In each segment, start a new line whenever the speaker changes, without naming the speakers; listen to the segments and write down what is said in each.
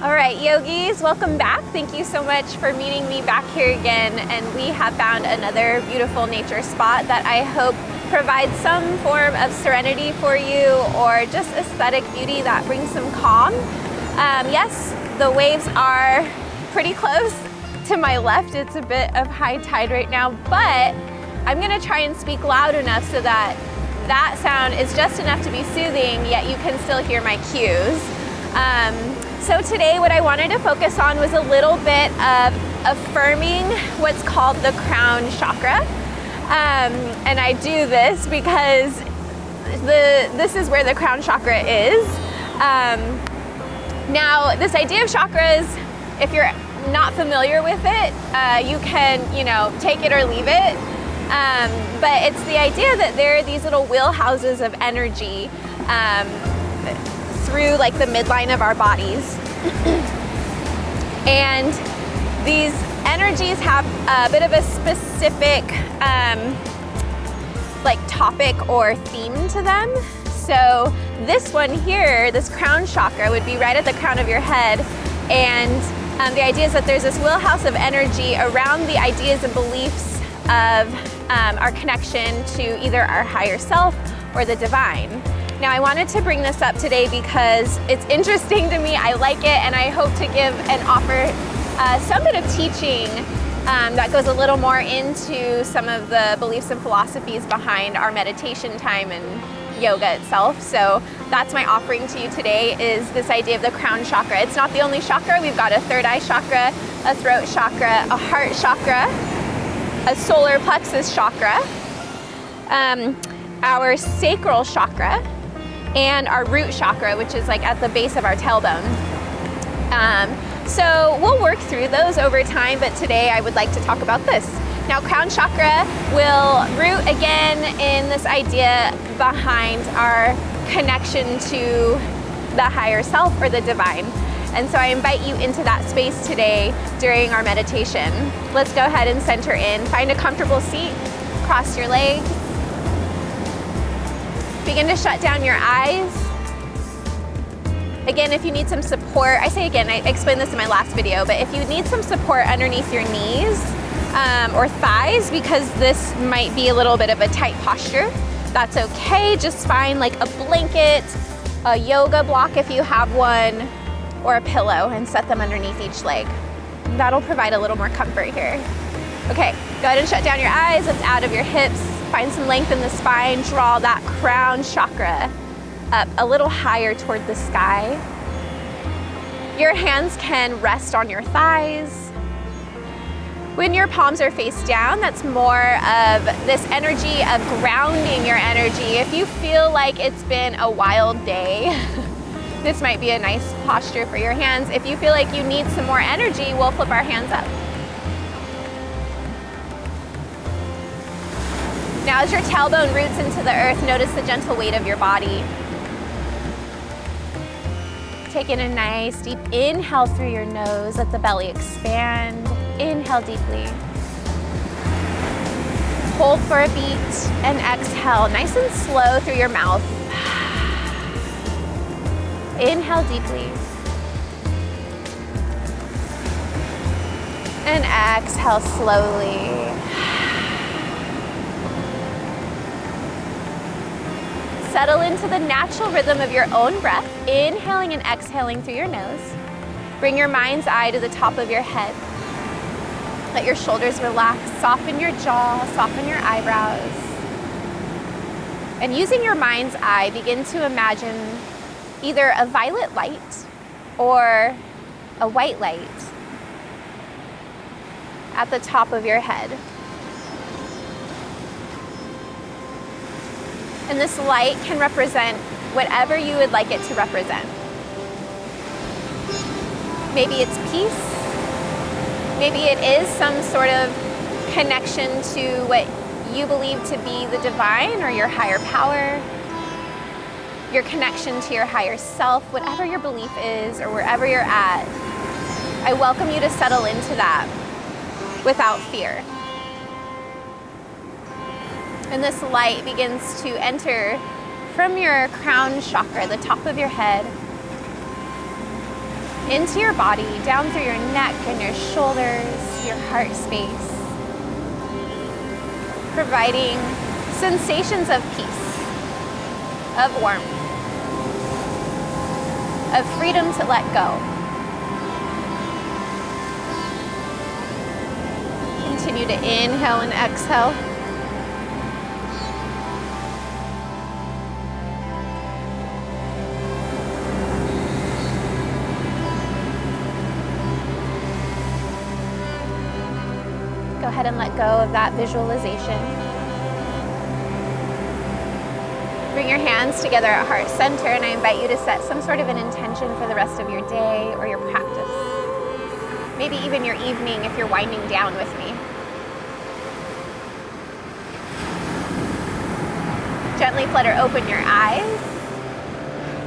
All right, yogis, welcome back. Thank you so much for meeting me back here again. And we have found another beautiful nature spot that I hope provides some form of serenity for you, or just aesthetic beauty that brings some calm. Yes, the waves are pretty close to my left. It's a bit of high tide right now, but I'm gonna try and speak loud enough so that that sound is just enough to be soothing, yet you can still hear my cues. So today what I wanted to focus on was a little bit of affirming what's called the crown chakra. And I do this because this is where the crown chakra is. Now, this idea of chakras, if you're not familiar with it, you can, take it or leave it. But it's the idea that there are these little wheelhouses of energy through like the midline of our bodies. And these energies have a bit of a specific like topic or theme to them. So this one here, this crown chakra, would be right at the crown of your head. And the idea is that there's this wheelhouse of energy around the ideas and beliefs of our connection to either our higher self or the divine. Now, I wanted to bring this up today because it's interesting to me. I like it, and I hope to give and offer some bit of teaching that goes a little more into some of the beliefs and philosophies behind our meditation time and yoga itself. So that's my offering to you today, is this idea of the crown chakra. It's not the only chakra. We've got a third eye chakra, a throat chakra, a heart chakra, a solar plexus chakra, our sacral chakra, and our root chakra, which is like at the base of our tailbone. So we'll work through those over time, but today I would like to talk about this. Now, crown chakra will root again in this idea behind our connection to the higher self or the divine. And so I invite you into that space today during our meditation. Let's go ahead and center in. Find a comfortable seat, cross your legs. Begin to shut down your eyes. Again, if you need some support, I explained this in my last video, but if you need some support underneath your knees or thighs, because this might be a little bit of a tight posture, that's okay. Just find like a blanket, a yoga block if you have one, or a pillow, and set them underneath each leg. That'll provide a little more comfort here. Okay, go ahead and shut down your eyes, lift out of your hips, find some length in the spine, draw that crown chakra up a little higher toward the sky. Your hands can rest on your thighs. When your palms are face down, that's more of this energy of grounding your energy. If you feel like it's been a wild day, this might be a nice posture for your hands. If you feel like you need some more energy, we'll flip our hands up. Now, as your tailbone roots into the earth, notice the gentle weight of your body. Take in a nice deep inhale through your nose. Let the belly expand. Inhale deeply. Hold for a beat and exhale nice and slow through your mouth. Inhale deeply. And exhale slowly. Settle into the natural rhythm of your own breath, inhaling and exhaling through your nose. Bring your mind's eye to the top of your head. Let your shoulders relax, soften your jaw, soften your eyebrows. And using your mind's eye, begin to imagine either a violet light or a white light at the top of your head. And this light can represent whatever you would like it to represent. Maybe it's peace. Maybe it is some sort of connection to what you believe to be the divine or your higher power, your connection to your higher self, whatever your belief is or wherever you're at. I welcome you to settle into that without fear. And this light begins to enter from your crown chakra, the top of your head, into your body, down through your neck and your shoulders, your heart space, providing sensations of peace, of warmth, of freedom to let go. Continue to inhale and exhale. Go ahead and let go of that visualization. Bring your hands together at heart center, and I invite you to set some sort of an intention for the rest of your day or your practice. Maybe even your evening if you're winding down with me. Gently flutter open your eyes.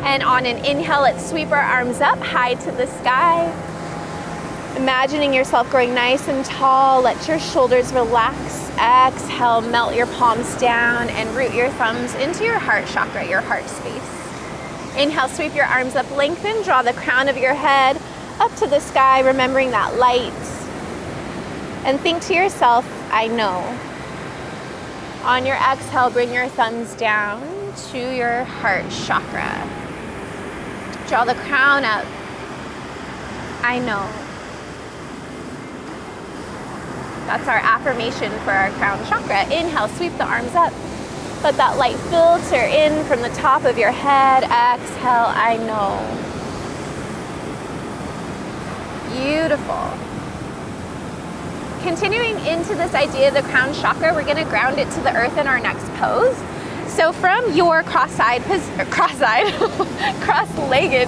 And on an inhale, let's sweep our arms up high to the sky. Imagining yourself growing nice and tall. Let your shoulders relax. Exhale, melt your palms down and root your thumbs into your heart chakra, your heart space. Inhale, sweep your arms up, lengthen, draw the crown of your head up to the sky, remembering that light. And think to yourself, I know. On your exhale, bring your thumbs down to your heart chakra. Draw the crown up. I know. That's our affirmation for our crown chakra. Inhale, sweep the arms up. Let that light filter in from the top of your head. Exhale, I know. Beautiful. Continuing into this idea of the crown chakra, we're going to ground it to the earth in our next pose. So from your cross-legged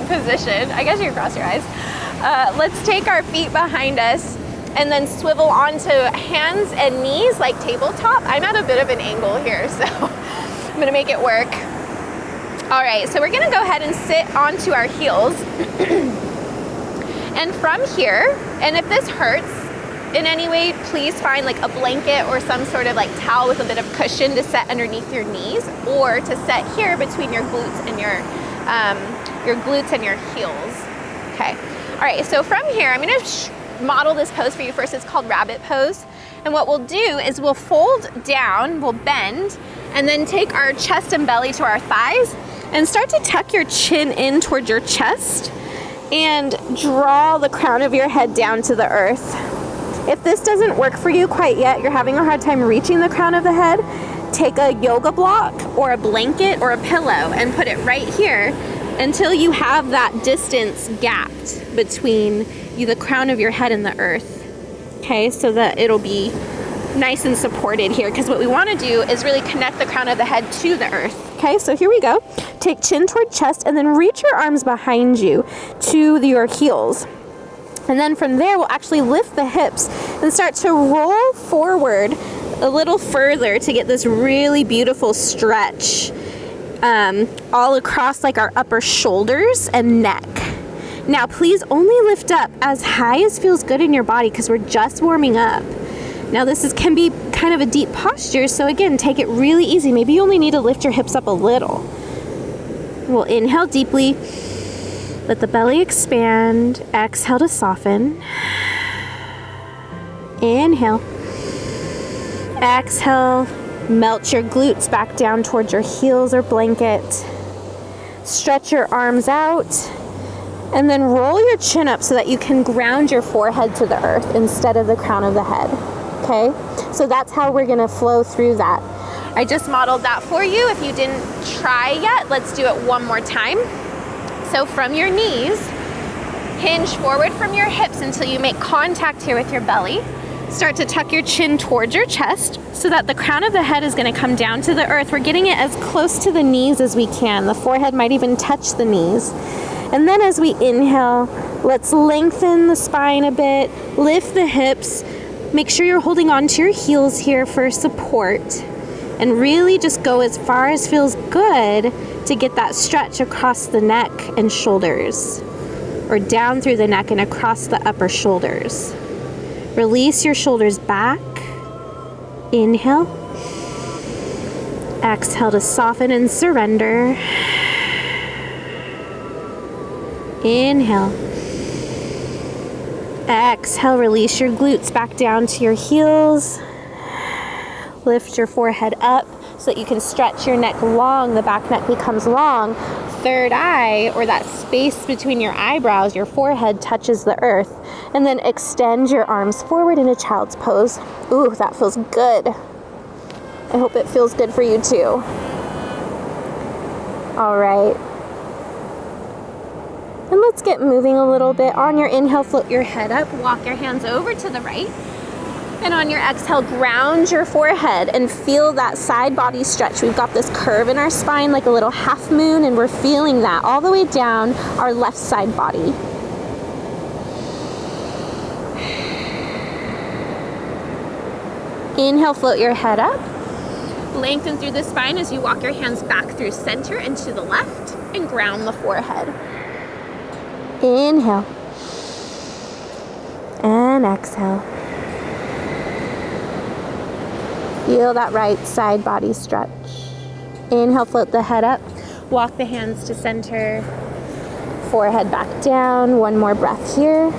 position, I guess you can cross your eyes. Let's take our feet behind us and then swivel onto hands and knees like tabletop. I'm at a bit of an angle here, so I'm gonna make it work. All right, so we're gonna go ahead and sit onto our heels. And from here, and if this hurts in any way, please find like a blanket or some sort of like towel with a bit of cushion to set underneath your knees, or to set here between your glutes and your heels. Okay, all right, so from here, I'm gonna model this pose for you first. It's called rabbit pose. And what we'll do is we'll fold down, we'll bend, and then take our chest and belly to our thighs and start to tuck your chin in towards your chest and draw the crown of your head down to the earth. If this doesn't work for you quite yet, you're having a hard time reaching the crown of the head, take a yoga block or a blanket or a pillow and put it right here until you have that distance gapped between the crown of your head and the earth. Okay, so that it'll be nice and supported here, because what we want to do is really connect the crown of the head to the earth. Okay, so here we go. Take chin toward chest and then reach your arms behind you to your heels. And then from there, we'll actually lift the hips and start to roll forward a little further to get this really beautiful stretch all across like our upper shoulders and neck. Now, please only lift up as high as feels good in your body, because we're just warming up. Now, this can be kind of a deep posture, so again, take it really easy. Maybe you only need to lift your hips up a little. We'll inhale deeply, let the belly expand, exhale to soften. Inhale. Exhale, melt your glutes back down towards your heels or blanket. Stretch your arms out. And then roll your chin up so that you can ground your forehead to the earth instead of the crown of the head. Okay? So that's how we're gonna flow through that. I just modeled that for you. If you didn't try yet, let's do it one more time. So from your knees, hinge forward from your hips until you make contact here with your belly. Start to tuck your chin towards your chest so that the crown of the head is gonna come down to the earth. We're getting it as close to the knees as we can. The forehead might even touch the knees. And then as we inhale, let's lengthen the spine a bit, lift the hips, make sure you're holding on to your heels here for support, and really just go as far as feels good to get that stretch across the neck and shoulders, or down through the neck and across the upper shoulders. Release your shoulders back. Inhale. Exhale to soften and surrender. Inhale. Exhale, release your glutes back down to your heels. Lift your forehead up so that you can stretch your neck long. The back neck becomes long. Third eye, or that space between your eyebrows, your forehead touches the earth. And then extend your arms forward in a child's pose. Ooh, that feels good. I hope it feels good for you too. All right. And let's get moving a little bit. On your inhale, float your head up, walk your hands over to the right. And on your exhale, ground your forehead and feel that side body stretch. We've got this curve in our spine like a little half moon, and we're feeling that all the way down our left side body. Inhale, float your head up. Lengthen through the spine as you walk your hands back through center and to the left, and ground the forehead. Inhale. And exhale. Feel that right side body stretch. Inhale, float the head up. Walk the hands to center. Forehead back down. One more breath here.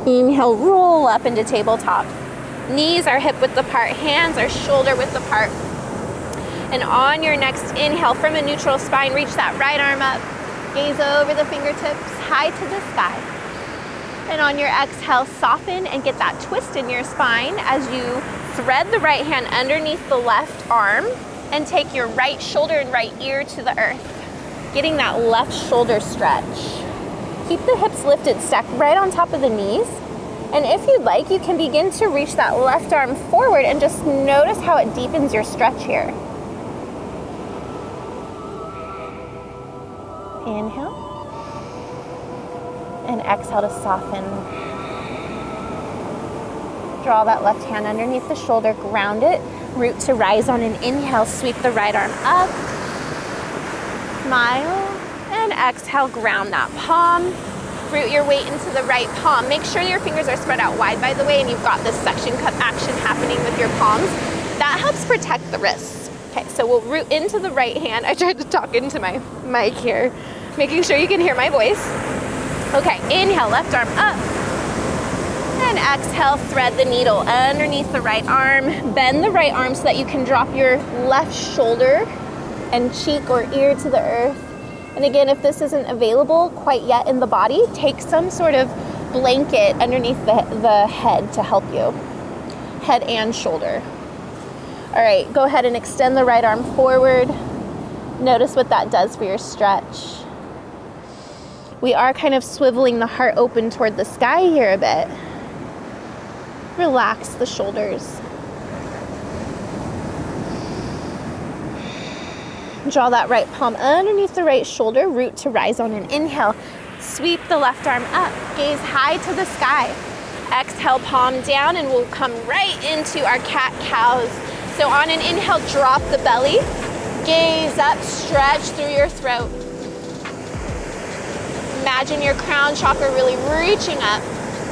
Inhale, roll up into tabletop. Knees are hip width apart, hands are shoulder width apart. And on your next inhale, from a neutral spine, reach that right arm up. Gaze over the fingertips, high to the sky. And on your exhale, soften and get that twist in your spine as you thread the right hand underneath the left arm and take your right shoulder and right ear to the earth. Getting that left shoulder stretch. Keep the hips lifted, stacked right on top of the knees. And if you'd like, you can begin to reach that left arm forward and just notice how it deepens your stretch here. Inhale. And exhale to soften. Draw that left hand underneath the shoulder, ground it. Root to rise on an inhale, sweep the right arm up. Smile. And exhale, ground that palm. Root your weight into the right palm. Make sure your fingers are spread out wide, by the way, and you've got this suction cup action happening with your palms. That helps protect the wrists. Okay, so we'll root into the right hand. I tried to talk into my mic here, making sure you can hear my voice. Okay, inhale, left arm up. And exhale, thread the needle underneath the right arm. Bend the right arm so that you can drop your left shoulder and cheek or ear to the earth. And again, if this isn't available quite yet in the body, take some sort of blanket underneath the head to help you. Head and shoulder. All right, go ahead and extend the right arm forward. Notice what that does for your stretch. We are kind of swiveling the heart open toward the sky here a bit. Relax the shoulders. Draw that right palm underneath the right shoulder, root to rise on an inhale. Sweep the left arm up, gaze high to the sky. Exhale, palm down, and we'll come right into our cat-cows. So on an inhale, drop the belly, gaze up, stretch through your throat. Imagine your crown chakra really reaching up.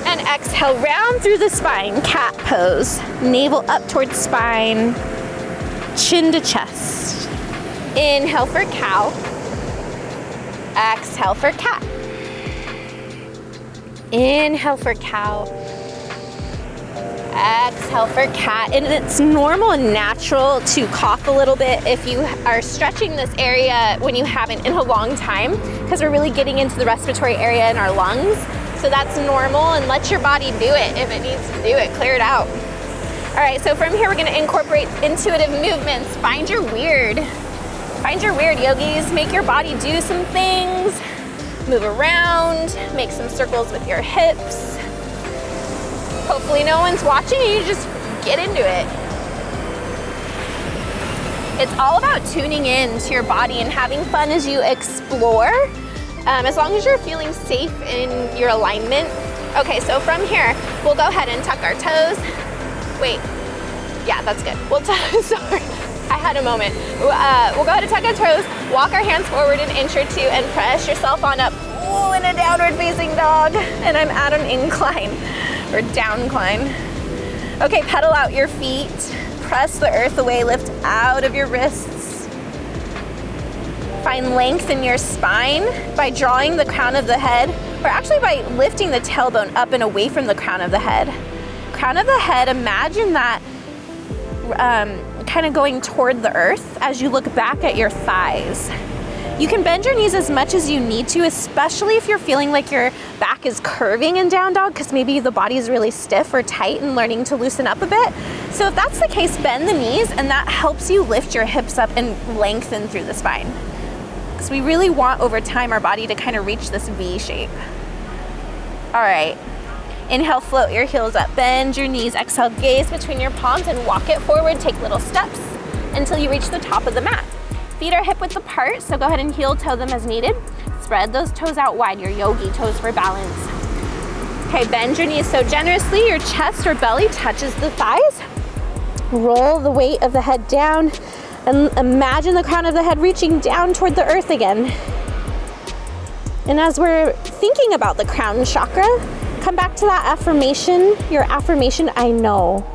And exhale, round through the spine, cat pose. Navel up towards spine, chin to chest. Inhale for cow. Exhale for cat. Inhale for cow. Exhale for cat. And it's normal and natural to cough a little bit if you are stretching this area when you haven't in a long time, because we're really getting into the respiratory area in our lungs. So that's normal, and let your body do it. If it needs to do it, clear it out. All right, so from here, we're gonna incorporate intuitive movements. Find your weird. Find your weird, yogis. Make your body do some things. Move around, make some circles with your hips. Hopefully no one's watching and you just get into it. It's all about tuning in to your body and having fun as you explore, as long as you're feeling safe in your alignment. Okay, so from here, we'll go ahead and tuck our toes. Wait, yeah, that's good. Sorry, I had a moment. We'll go ahead and tuck our toes, walk our hands forward an inch or two, and press yourself on up. Ooh, in a downward facing dog. And I'm at an incline or downcline. Okay, pedal out your feet. Press the earth away, lift out of your wrists. Find length in your spine by drawing the crown of the head, or actually by lifting the tailbone up and away from the crown of the head. Crown of the head, imagine that kind of going toward the earth as you look back at your thighs. You can bend your knees as much as you need to, especially if you're feeling like your back is curving in down dog, because maybe the body is really stiff or tight and learning to loosen up a bit. So if that's the case, bend the knees, and that helps you lift your hips up and lengthen through the spine. Because we really want over time our body to kind of reach this V shape. All right, inhale, float your heels up, bend your knees, exhale, gaze between your palms and walk it forward. Take little steps until you reach the top of the mat. Feet are hip width apart, so go ahead and heel toe them as needed. Spread those toes out wide, your yogi toes for balance. Okay, bend your knees so generously your chest or belly touches the thighs. Roll the weight of the head down and imagine the crown of the head reaching down toward the earth again. And as we're thinking about the crown chakra, come back to that affirmation, your affirmation, I know.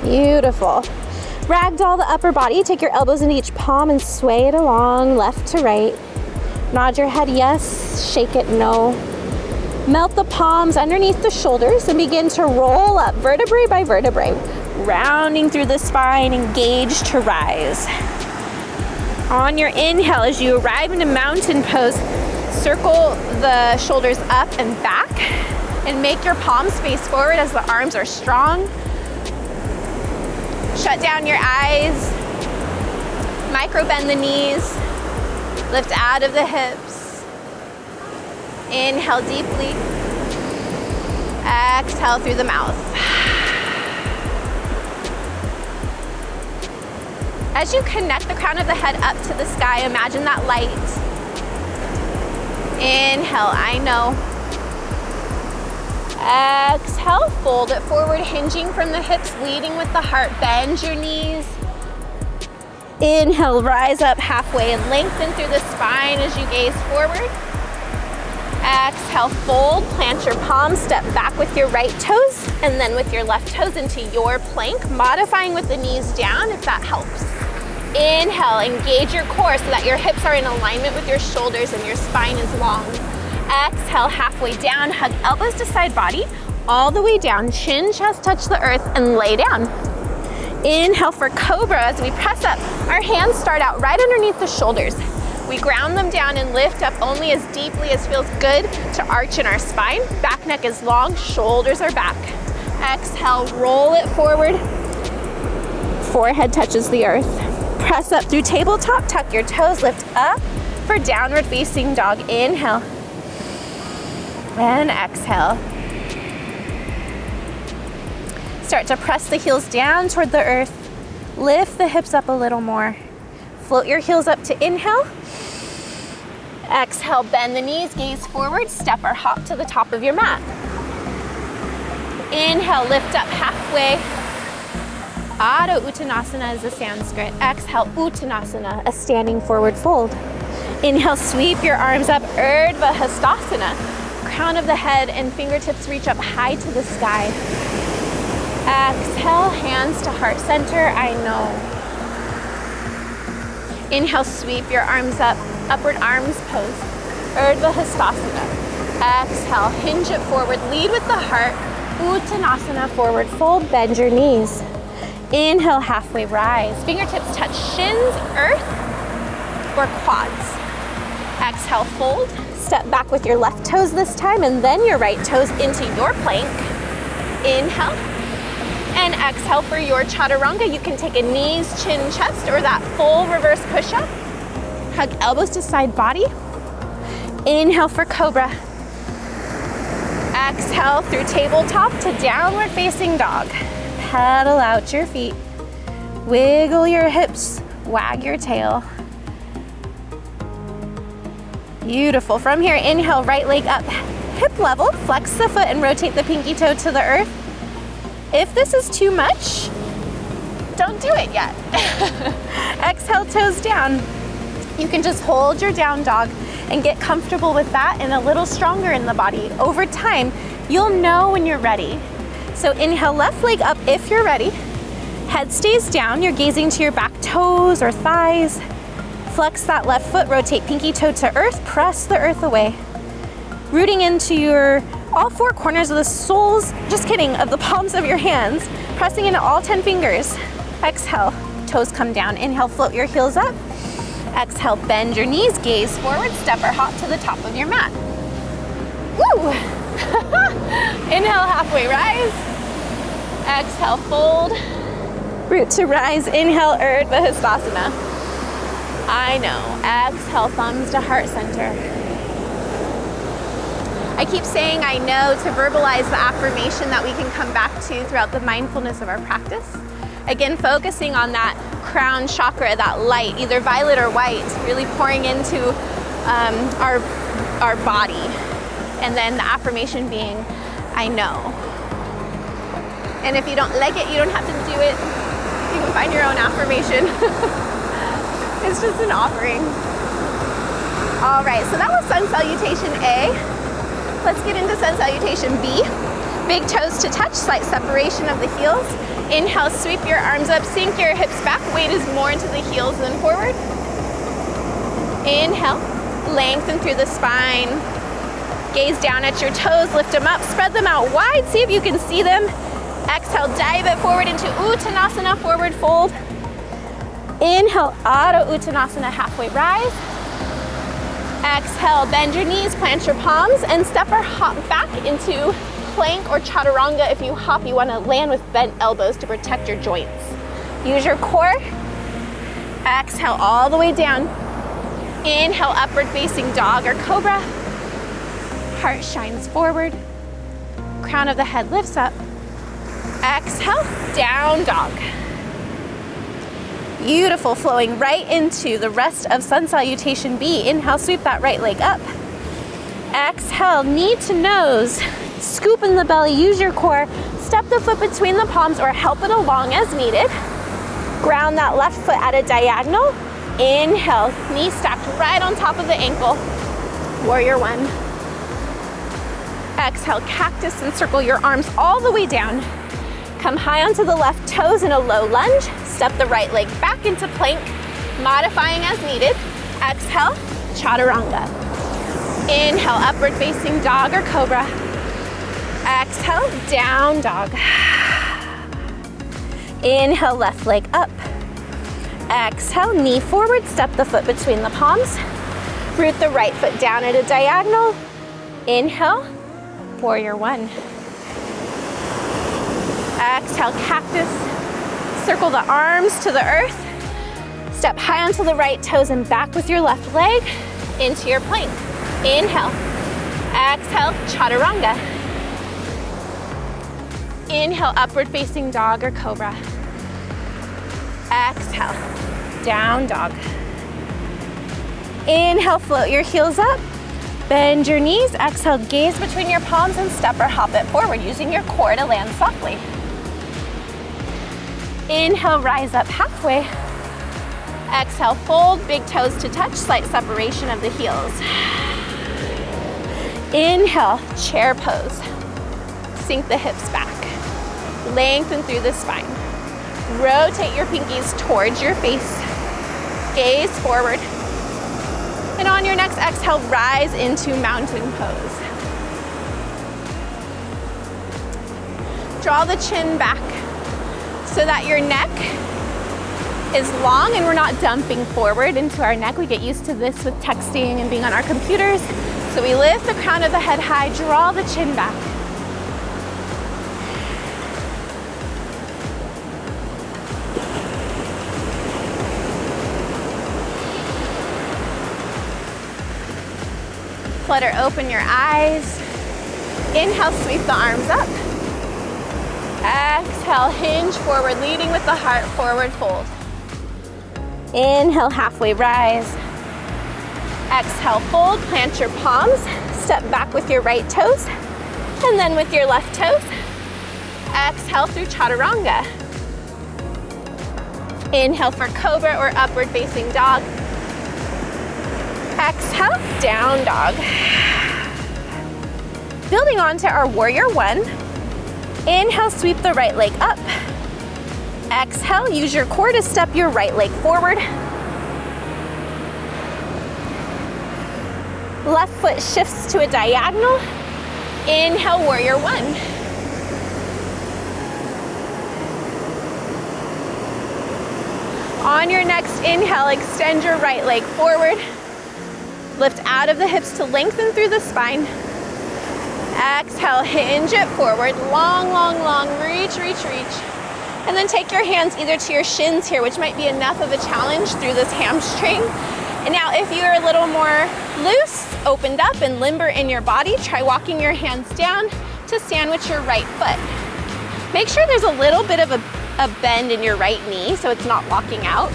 Beautiful. Ragdoll the upper body. Take your elbows into each palm and sway it along, left to right. Nod your head yes, shake it no. Melt the palms underneath the shoulders and begin to roll up vertebrae by vertebrae, rounding through the spine, engage to rise. On your inhale, as you arrive into mountain pose, circle the shoulders up and back and make your palms face forward as the arms are strong. Shut down your eyes, micro bend the knees, lift out of the hips. Inhale deeply, exhale through the mouth. As you connect the crown of the head up to the sky, imagine that light. Inhale, I know. Exhale, fold it forward, hinging from the hips, leading with the heart. Bend your knees. Inhale, rise up halfway and lengthen through the spine as you gaze forward. Exhale, fold, plant your palms, step back with your right toes, and then with your left toes into your plank, modifying with the knees down if that helps. Inhale, engage your core so that your hips are in alignment with your shoulders and your spine is long. Exhale, halfway down, hug elbows to side body, all the way down, chin, chest touch the earth, and lay down. Inhale for cobra. As we press up, our hands start out right underneath the shoulders. We ground them down and lift up only as deeply as feels good to arch in our spine. Back neck is long, shoulders are back. Exhale, roll it forward. Forehead touches the earth. Press up through tabletop, tuck your toes, lift up for downward facing dog. Inhale. And exhale. Start to press the heels down toward the earth. Lift the hips up a little more. Float your heels up to inhale. Exhale, bend the knees, gaze forward, step or hop to the top of your mat. Inhale, lift up halfway. Adho Uttanasana is the Sanskrit. Exhale, Uttanasana, a standing forward fold. Inhale, sweep your arms up, Urdhva Hastasana. Crown of the head and fingertips reach up high to the sky. Exhale, hands to heart center, I know. Inhale, sweep your arms up, upward arms pose, Urdhva Hastasana. Exhale, hinge it forward, lead with the heart, Uttanasana, forward fold, bend your knees. Inhale, halfway rise, fingertips touch shins, earth, or quads. Exhale, fold, step back with your left toes this time, and then your right toes into your plank. Inhale, and exhale for your chaturanga. You can take a knees, chin, chest, or that full reverse push-up. Hug elbows to side body. Inhale for cobra. Exhale through tabletop to downward facing dog. Pedal out your feet. Wiggle your hips, wag your tail. Beautiful. From here, inhale, right leg up, hip level, flex the foot and rotate the pinky toe to the earth. If this is too much, don't do it yet. Exhale, toes down. You can just hold your down dog and get comfortable with that and a little stronger in the body. Over time, you'll know when you're ready. So inhale, left leg up if you're ready. Head stays down, you're gazing to your back toes or thighs. Flex that left foot, rotate pinky toe to earth, press the earth away. Rooting into all four corners of the soles, just kidding, of the palms of your hands, pressing into all 10 fingers. Exhale, toes come down. Inhale, float your heels up. Exhale, bend your knees, gaze forward, step or hop to the top of your mat. Woo! Inhale, halfway rise. Exhale, fold. Root to rise, inhale, Urdhva Hastasana. I know, exhale, thumbs to heart center. I keep saying I know to verbalize the affirmation that we can come back to throughout the mindfulness of our practice. Again, focusing on that crown chakra, that light, either violet or white, really pouring into our body. And then the affirmation being, I know. And if you don't like it, you don't have to do it. You can find your own affirmation. It's just an offering. All right, so that was Sun Salutation A. Let's get into Sun Salutation B. Big toes to touch, slight separation of the heels. Inhale, sweep your arms up, sink your hips back. Weight is more into the heels than forward. Inhale, lengthen through the spine. Gaze down at your toes, lift them up, spread them out wide, see if you can see them. Exhale, dive it forward into Uttanasana, forward fold. Inhale, Adho Uttanasana, halfway rise. Exhale, bend your knees, plant your palms, and step or hop back into plank or chaturanga. If you hop, you want to land with bent elbows to protect your joints. Use your core. Exhale all the way down. Inhale, upward facing dog or cobra. Heart shines forward. Crown of the head lifts up. Exhale, down dog. Beautiful, flowing right into the rest of Sun Salutation B. Inhale, sweep that right leg up. Exhale, knee to nose. Scoop in the belly, use your core. Step the foot between the palms or help it along as needed. Ground that left foot at a diagonal. Inhale, knee stacked right on top of the ankle. Warrior one. Exhale, cactus, and circle your arms all the way down. Come high onto the left toes in a low lunge. Step the right leg back into plank, modifying as needed. Exhale, chaturanga. Inhale, upward facing dog or cobra. Exhale, down dog. Inhale, left leg up. Exhale, knee forward, step the foot between the palms. Root the right foot down at a diagonal. Inhale, warrior one. Exhale, cactus. Circle the arms to the earth. Step high onto the right toes and back with your left leg into your plank. Inhale. Exhale, chaturanga. Inhale, upward facing dog or cobra. Exhale, down dog. Inhale, float your heels up. Bend your knees. Exhale, gaze between your palms and step or hop it forward using your core to land softly. Inhale, rise up halfway. Exhale, fold, big toes to touch, slight separation of the heels. Inhale, chair pose. Sink the hips back. Lengthen through the spine. Rotate your pinkies towards your face. Gaze forward. And on your next exhale, rise into mountain pose. Draw the chin back so that your neck is long and we're not dumping forward into our neck. We get used to this with texting and being on our computers. So we lift the crown of the head high, draw the chin back. Flutter open your eyes. Inhale, sweep the arms up. Exhale, hinge forward, leading with the heart, forward fold. Inhale, halfway rise. Exhale, fold, plant your palms. Step back with your right toes, and then with your left toes. Exhale through chaturanga. Inhale for cobra or upward facing dog. Exhale, down dog. Building onto our warrior one. Inhale, sweep the right leg up. Exhale, use your core to step your right leg forward. Left foot shifts to a diagonal. Inhale, warrior one. On your next inhale, extend your right leg forward. Lift out of the hips to lengthen through the spine. Exhale, hinge it forward. Long, long, long, reach, reach, reach. And then take your hands either to your shins here, which might be enough of a challenge through this hamstring. And now if you're a little more loose, opened up and limber in your body, try walking your hands down to sandwich your right foot. Make sure there's a little bit of a bend in your right knee so it's not locking out.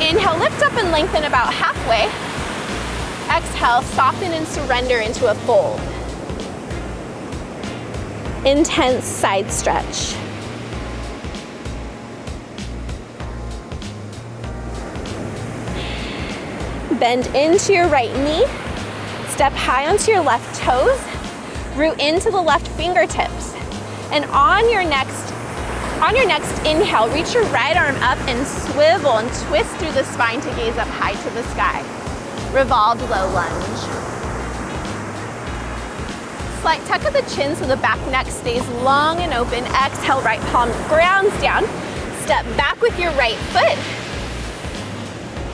Inhale, lift up and lengthen about halfway. Exhale, soften and surrender into a fold. Intense side stretch. Bend into your right knee. Step high onto your left toes. Root into the left fingertips. And on your next inhale, reach your right arm up and swivel and twist through the spine to gaze up high to the sky. Revolved low lunge. Slight tuck of the chin so the back neck stays long and open. Exhale, right palm grounds down. Step back with your right foot.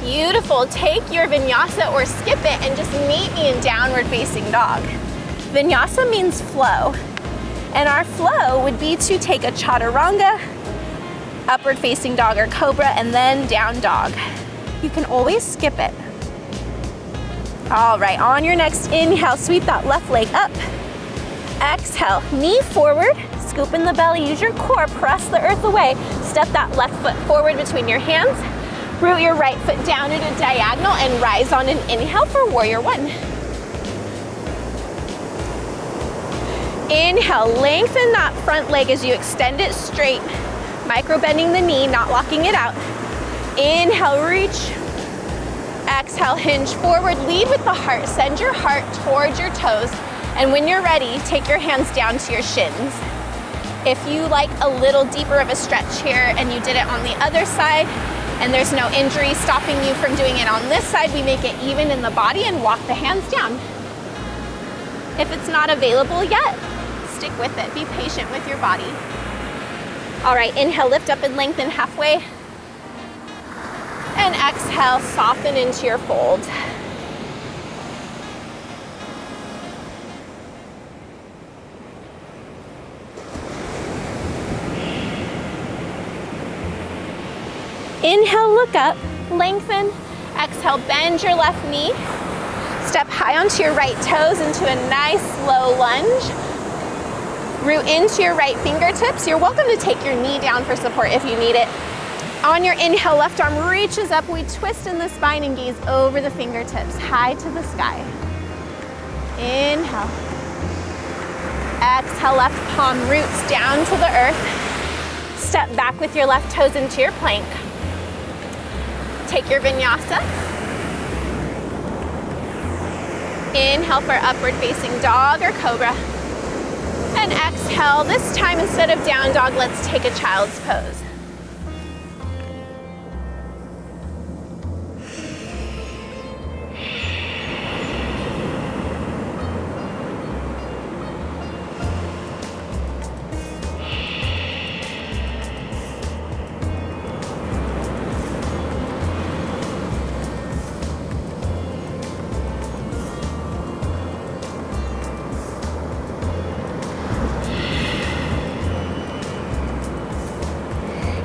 Beautiful. Take your vinyasa or skip it and just meet me in downward facing dog. Vinyasa means flow. And our flow would be to take a chaturanga, upward facing dog or cobra, and then down dog. You can always skip it. All right, on your next inhale, sweep that left leg up. Exhale, knee forward, scoop in the belly, use your core, press the earth away. Step that left foot forward between your hands. Root your right foot down at a diagonal and rise on an inhale for warrior one. Inhale, lengthen that front leg as you extend it straight. Micro bending the knee, not locking it out. Inhale, reach. Exhale, hinge forward, lead with the heart. Send your heart towards your toes. And when you're ready, take your hands down to your shins. If you like a little deeper of a stretch here and you did it on the other side, and there's no injury stopping you from doing it on this side, we make it even in the body and walk the hands down. If it's not available yet, stick with it. Be patient with your body. All right, inhale, lift up and lengthen halfway. And exhale, soften into your fold. Inhale, look up, lengthen. Exhale, bend your left knee. Step high onto your right toes into a nice low lunge. Root into your right fingertips. You're welcome to take your knee down for support if you need it. On your inhale, left arm reaches up. We twist in the spine and gaze over the fingertips, high to the sky. Inhale. Exhale, left palm roots down to the earth. Step back with your left toes into your plank. Take your vinyasa. Inhale for upward facing dog or cobra. And exhale, this time instead of down dog, let's take a child's pose.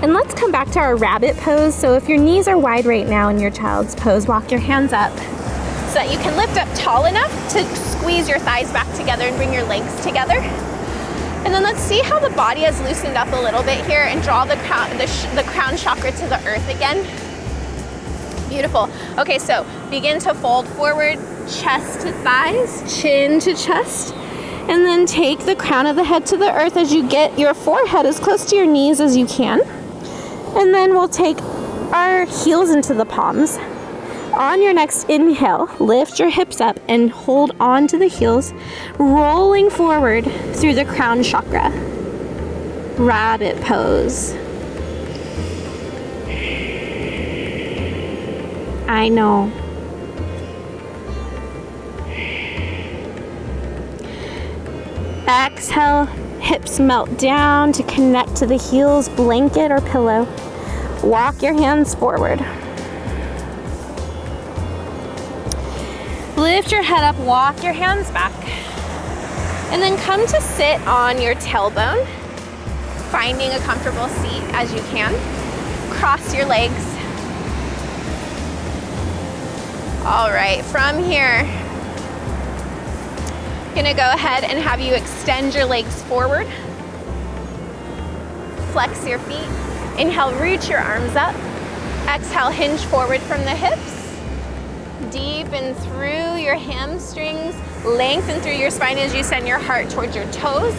And let's come back to our rabbit pose. So if your knees are wide right now in your child's pose, walk your hands up so that you can lift up tall enough to squeeze your thighs back together and bring your legs together. And then let's see how the body has loosened up a little bit here and draw the crown chakra to the earth again. Beautiful. Okay, so begin to fold forward, chest to thighs, chin to chest. And then take the crown of the head to the earth as you get your forehead as close to your knees as you can. And then we'll take our heels into the palms. On your next inhale, lift your hips up and hold on to the heels, rolling forward through the crown chakra. Rabbit pose. I know. Exhale, hips melt down to connect to the heels, blanket or pillow. Walk your hands forward. Lift your head up, walk your hands back. And then come to sit on your tailbone, finding a comfortable seat as you can. Cross your legs. All right, from here, I'm gonna go ahead and have you extend your legs forward. Flex your feet. Inhale, reach your arms up. Exhale, hinge forward from the hips. Deepen through your hamstrings. Lengthen through your spine as you send your heart towards your toes.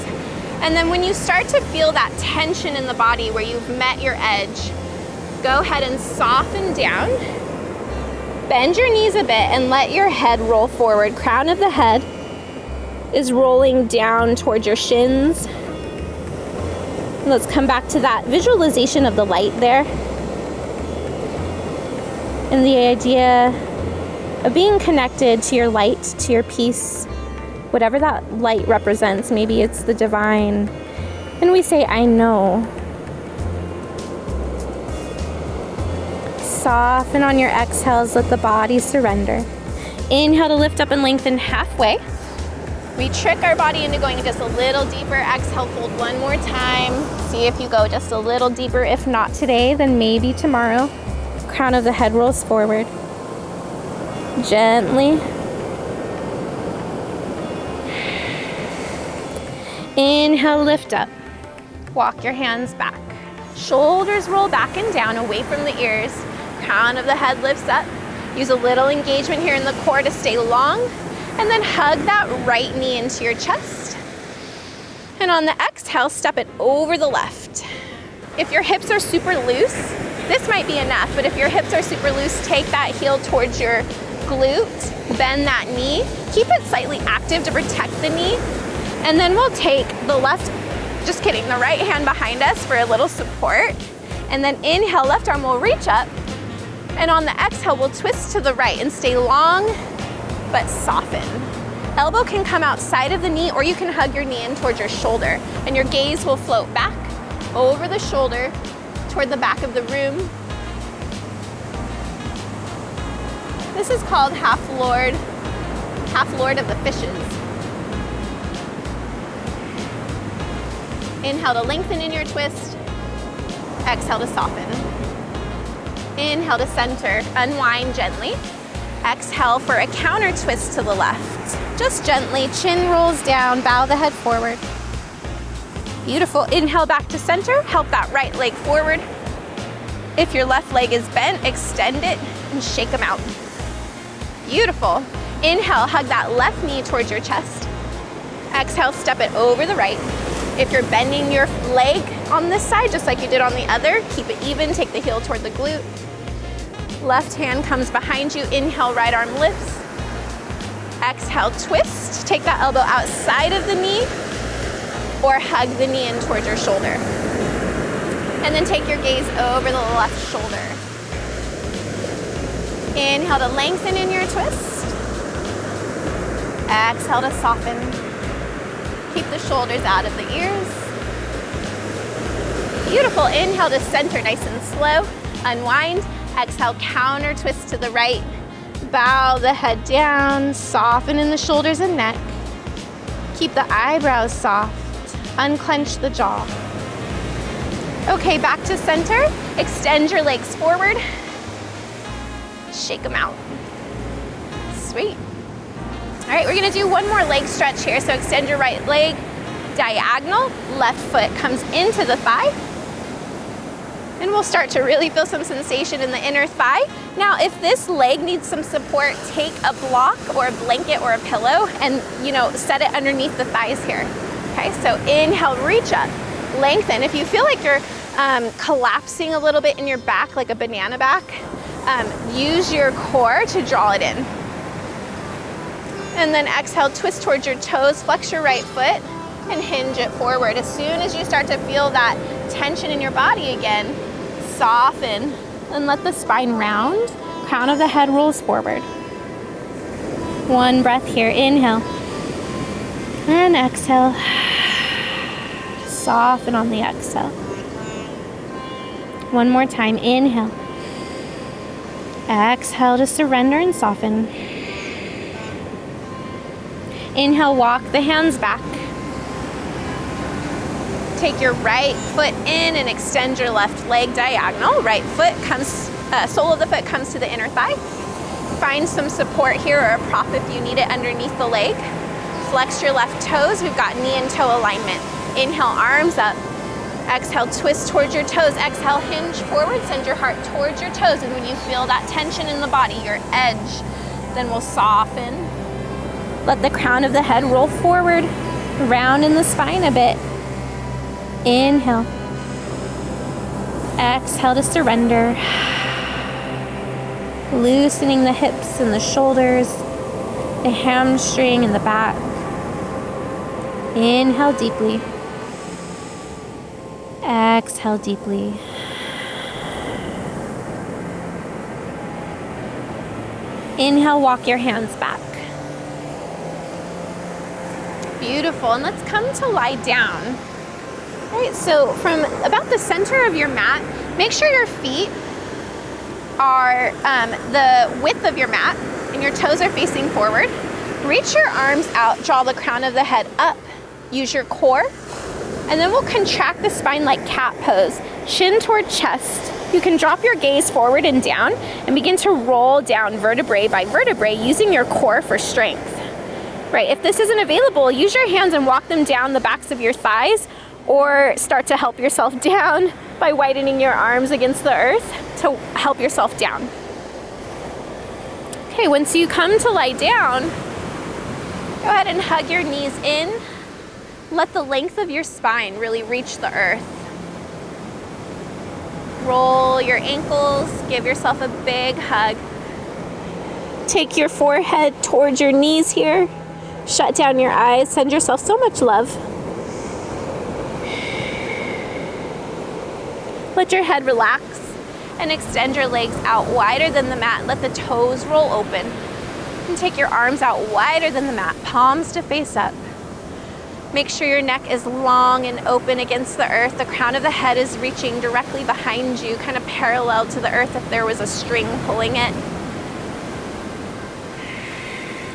And then when you start to feel that tension in the body where you've met your edge, go ahead and soften down. Bend your knees a bit and let your head roll forward. Crown of the head is rolling down towards your shins. Let's come back to that visualization of the light there. And the idea of being connected to your light, to your peace, whatever that light represents. Maybe it's the divine. And we say, I know. Soften on your exhales, let the body surrender. Inhale to lift up and lengthen halfway. We trick our body into going just a little deeper. Exhale, fold one more time. See if you go just a little deeper. If not today, then maybe tomorrow. Crown of the head rolls forward. Gently. Inhale, lift up. Walk your hands back. Shoulders roll back and down away from the ears. Crown of the head lifts up. Use a little engagement here in the core to stay long. And then hug that right knee into your chest. And on the exhale, step it over the left. If your hips are super loose, this might be enough, but if your hips are super loose, take that heel towards your glute, bend that knee, keep it slightly active to protect the knee. And then we'll take the the right hand behind us for a little support. And then inhale, left arm will reach up. And on the exhale, we'll twist to the right and stay long, but soften. Elbow can come outside of the knee, or you can hug your knee in towards your shoulder, and your gaze will float back over the shoulder toward the back of the room. This is called half lord of the fishes. Inhale to lengthen in your twist. Exhale to soften. Inhale to center, unwind gently. Exhale for a counter twist to the left. Just gently, chin rolls down, bow the head forward. Beautiful. Inhale back to center, help that right leg forward. If your left leg is bent, extend it and shake them out. Beautiful. Inhale, hug that left knee towards your chest. Exhale, step it over the right. If you're bending your leg on this side, just like you did on the other, keep it even, take the heel toward the glute. Left hand comes behind you. Inhale, right arm lifts. Exhale, twist. Take that elbow outside of the knee or hug the knee in towards your shoulder. And then take your gaze over the left shoulder. Inhale to lengthen in your twist. Exhale to soften. Keep the shoulders out of the ears. Beautiful. Inhale to center, nice and slow. Unwind. Exhale, counter twist to the right. Bow the head down, soften in the shoulders and neck. Keep the eyebrows soft. Unclench the jaw. Okay, back to center. Extend your legs forward. Shake them out. Sweet. All right, we're gonna do one more leg stretch here. So extend your right leg, diagonal. Left foot comes into the thigh. And we'll start to really feel some sensation in the inner thigh. Now, if this leg needs some support, take a block or a blanket or a pillow and, set it underneath the thighs here. Okay, so inhale, reach up, lengthen. If you feel like you're collapsing a little bit in your back, like a banana back, use your core to draw it in. And then exhale, twist towards your toes, flex your right foot, and hinge it forward. As soon as you start to feel that tension in your body again, soften and let the spine round. crown of the head rolls forward. One breath here. Inhale. And exhale. Soften on the exhale. One more time. Inhale. Exhale to surrender and soften. Inhale, walk the hands back. Take your right foot in and extend your left leg diagonal. Right foot comes, sole of the foot comes to the inner thigh. Find some support here or a prop if you need it underneath the leg. Flex your left toes. We've got knee and toe alignment. Inhale, arms up. Exhale, twist towards your toes. Exhale, hinge forward. Send your heart towards your toes. And when you feel that tension in the body, your edge, then we'll soften. Let the crown of the head roll forward. Round in the spine a bit. Inhale. Exhale to surrender. Loosening the hips and the shoulders, the hamstring and the back. Inhale deeply. Exhale deeply. Inhale, walk your hands back. Beautiful, and let's come to lie down. All right, so from about the center of your mat, make sure your feet are the width of your mat and your toes are facing forward. Reach your arms out, draw the crown of the head up, use your core, and then we'll contract the spine like cat pose, chin toward chest. You can drop your gaze forward and down and begin to roll down vertebrae by vertebrae using your core for strength. Right, if this isn't available, use your hands and walk them down the backs of your thighs, or start to help yourself down by widening your arms against the earth to help yourself down. Okay, once you come to lie down, go ahead and hug your knees in. Let the length of your spine really reach the earth. Roll your ankles, give yourself a big hug. Take your forehead towards your knees here. Shut down your eyes, send yourself so much love. Let your head relax and extend your legs out wider than the mat. Let the toes roll open. And take your arms out wider than the mat, palms to face up. Make sure your neck is long and open against the earth. The crown of the head is reaching directly behind you, kind of parallel to the earth if there was a string pulling it.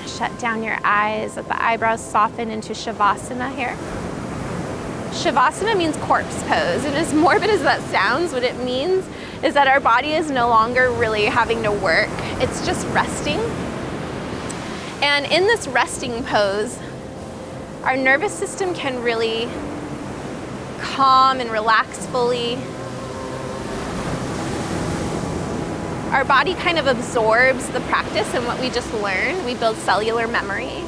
Shut down your eyes, let the eyebrows soften into Shavasana here. Shavasana means corpse pose, and as morbid as that sounds, what it means is that our body is no longer really having to work. It's just resting. And in this resting pose, our nervous system can really calm and relax fully. Our body kind of absorbs the practice and what we just learned. We build cellular memory.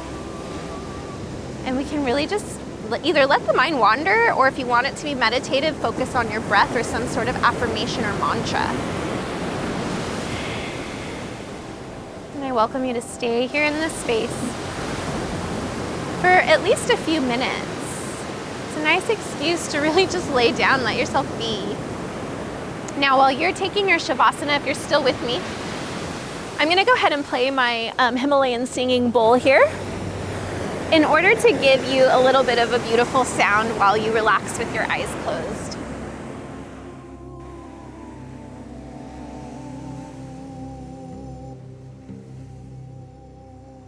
And we can really just either let the mind wander, or if you want it to be meditative, focus on your breath or some sort of affirmation or mantra. And I welcome you to stay here in this space for at least a few minutes. It's a nice excuse to really just lay down, let yourself be. Now, while you're taking your Shavasana, if you're still with me, I'm gonna go ahead and play my Himalayan singing bowl here in order to give you a little bit of a beautiful sound while you relax with your eyes closed.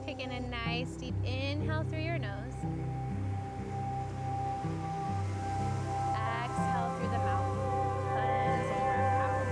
Taking a nice deep inhale through your nose. Exhale through the mouth. Cleansing breath out.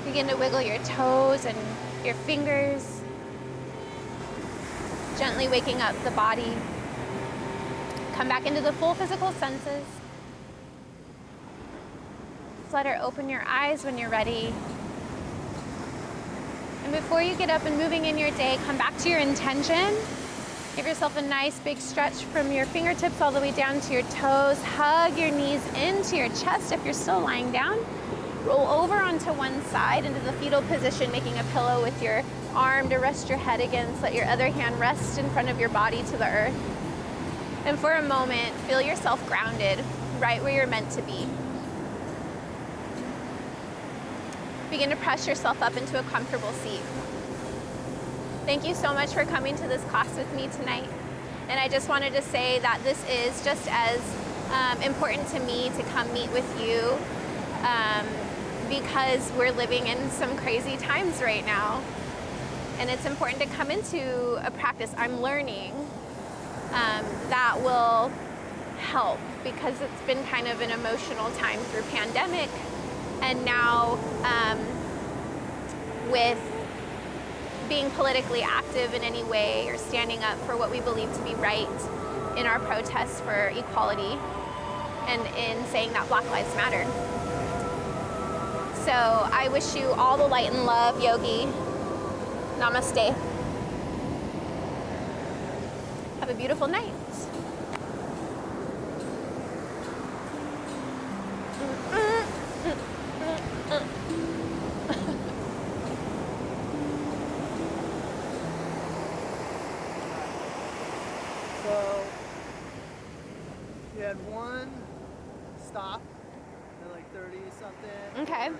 Begin to wiggle your toes and your fingers, gently waking up the body. Come back into the full physical senses. Flutter open your eyes when you're ready. And before you get up and moving in your day, come back to your intention. Give yourself a nice big stretch from your fingertips all the way down to your toes. Hug your knees into your chest if you're still lying down. Roll over onto one side into the fetal position, making a pillow with your arm to rest your head against. Let your other hand rest in front of your body to the earth. And for a moment, feel yourself grounded, right where you're meant to be. Begin to press yourself up into a comfortable seat. Thank you so much for coming to this class with me tonight. And I just wanted to say that this is just as important to me to come meet with you because we're living in some crazy times right now. And it's important to come into a practice I'm learning that will help, because it's been kind of an emotional time through pandemic. And now with being politically active in any way or standing up for what we believe to be right in our protests for equality and in saying that Black Lives Matter. So I wish you all the light and love, Yogi. Namaste. Have a beautiful night.
So you had one stop at like 30 something.
Okay.